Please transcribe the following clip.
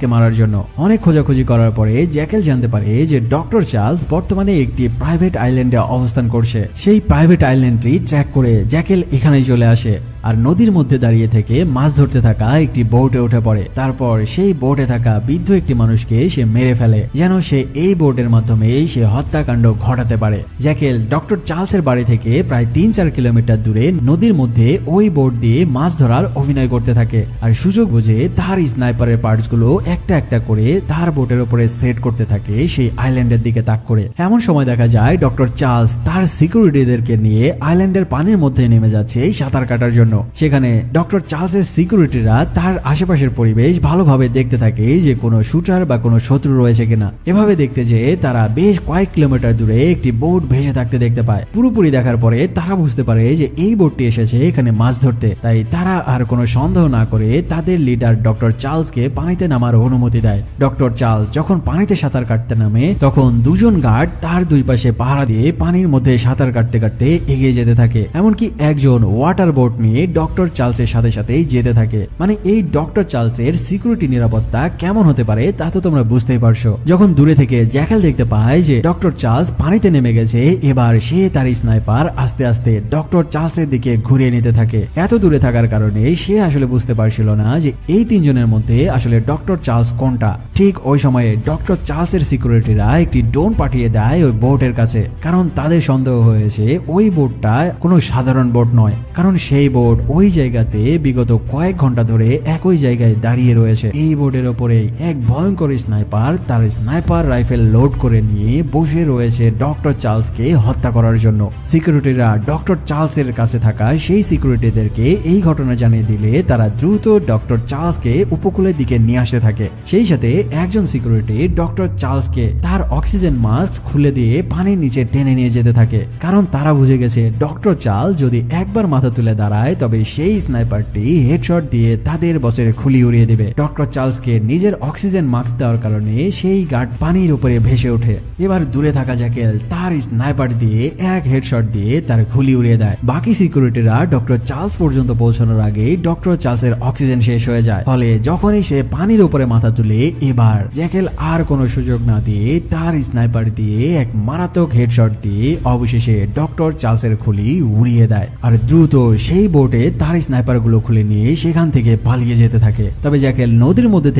চার্লসকে মারার জন্য। অনেক খোঁজাখুঁজি করার পরে জ্যাকেল জানতে পারে যে ডক্টর চার্লস বর্তমানে একটি প্রাইভেট আইল্যান্ডে অবস্থান করছে। সেই প্রাইভেট আইল্যান্ডটি ট্র্যাক করে জ্যাকেল এখানেই চলে আসে আর নদীর মধ্যে দাঁড়িয়ে থেকে মাছ ধরতে থাকা একটি বোটে উঠে পড়ে। তারপর সেই বোটে থাকা বৃদ্ধ একটি মানুষকে সে মেরে ফেলে, যেন সে এই বোটের মাধ্যমে সে হত্যাকাণ্ড ঘটাতে পারে। জ্যাকেল ডক্টর চার্লসের বাড়ি থেকে প্রায় 3-4 কিলোমিটার দূরে নদীর মধ্যে ওই বোট দিয়ে মাছ ধরার অভিনয় করতে থাকে আর সুযোগ বুঝে তার স্নাইপারের পার্টস গুলো একটা একটা করে তার বোটের উপরে সেট করতে থাকে সেই আইল্যান্ডের দিকে তাক করে। এমন সময় দেখা যায় ডক্টর চার্লস তার সিকিউরিটিদেরকে নিয়ে আইল্যান্ডের পানির মধ্যে নেমে যাচ্ছে সাঁতার কাটার জন্য। সেখানে ডক্টর চার্লসের সিকিউরিটিরা তার আশেপাশের পরিবেশ ভালোভাবে দেখতে থাকে যে কোনো শুটার বা কোনো শত্রু রয়েছে কিনা। এভাবে দেখতে যেয়ে তারা বেশ কয়েক কিলোমিটার দূরে একটি বোট ভেসে থাকতে দেখতে পায়। পুরোপুরি দেখার পরে তারা বুঝতে পারে যে এই বোটটি এসেছে এখানে মাছ ধরতে। তাই তারা আর কোনো সন্দেহ না করে তাদের লিডার ডক্টর চার্লসকে পানিতে নামার অনুমতি দেয়। ডক্টর চার্লস যখন পানিতে সাঁতার কাটতে নামে তখন দুজন গার্ড তার দুই পাশে পাহারা দিয়ে পানির মধ্যে সাঁতার কাটতে কাটতে এগিয়ে যেতে থাকে। এমনকি একজন ওয়াটার বোট নিয়ে ডক্টর চার্লসের সাথে সাথেই যেতে থাকে। মানে এই ডক্টর চার্লসের সিকিউরিটি নিরাপত্তা কেমন হতে পারে তা তো তোমরা বুঝতেই পারছো। যখন দূরে থেকে জ্যাকেল দেখতে পায় যে ডক্টর চার্লস পানিতে নেমে গেছে, এবার সে তার স্নাইপার আস্তে আস্তে ডক্টর চার্লসের দিকে ঘুরিয়ে নিতে থাকে। এত দূরে থাকার কারণে সে আসলে বুঝতে পারছিল না যে এই তিনজনের মধ্যে আসলে ডক্টর চার্লস কোনটা। ঠিক ওই সময়ে ডক্টর চার্লসের সিকিউরিটিরা একটি ড্রোন পাঠিয়ে দেয় ওই বোটের কাছে, কারণ তাদের সন্দেহ হয়েছে ওই বোটটা কোনো সাধারণ বোট নয়, কারণ সেই বোট ওই জায়গাতে বিগত কয়েক ঘন্টা ধরে একই জায়গায় দাঁড়িয়ে রয়েছে। এই বোটের ওপরে এক ভয়ঙ্কর স্নাইপার তার স্নাইপার রাইফেল লোড করে নিয়ে বসে রয়েছে ডক্টর চার্লসকে হত্যা করার জন্য। সিকিউরিটিরা ডক্টর চার্লসের কাছে থাকা সেই সিকিউরিটিদেরকে এই ঘটনা জানিয়ে দিলে তারা দ্রুত ডক্টর চার্লসকে উপকূলের দিকে নিয়ে আসতে থাকে। সেই সাথে একজন সিকিউরিটি ডক্টর চার্লসকে তার অক্সিজেন মাস্ক খুলে দিয়ে পানির নিচে টেনে নিয়ে যেতে থাকে, কারণ তারা বুঝে গেছে ডক্টর চার্লস যদি একবার মাথা তুলে দাঁড়ায় তবে সেই স্নাইপারটি হেডশট দিয়ে তাদের বসের খুলি উড়িয়ে দেবে। ডক্টর চার্লসকে নিজের অক্সিজেন মাস্ক দেওয়ার কারণে সেই গার্ড পানির উপরে ভেসে ওঠে। এবার দূরে থাকা জ্যাকেল তার স্নাইপার দিয়ে এক হেডশট দিয়ে তার খুলি উড়িয়ে দেয়। বাকি সিকিউরিটিরা ডক্টর চার্লস পর্যন্ত পৌঁছানোর আগে ডক্টর চার্লসের অক্সিজেন শেষ হয়ে যায়। ফলে যখনই সে পানির উপরে মাথা তুলে এবার জ্যাকেল আর কোনো সুযোগ না দিয়ে তার স্নাইপার দিয়ে এক মারাত্মক হেডশট দিয়ে অবশেষে ডক্টর চার্লসের খুলি উড়িয়ে দেয় আর দ্রুত সেই বোটে তার স্নাইপার গুলো খুলে নিয়ে সেখান থেকে পালিয়ে যেতে থাকে। তবে জ্যাকেল নদীর মধ্যে থেকে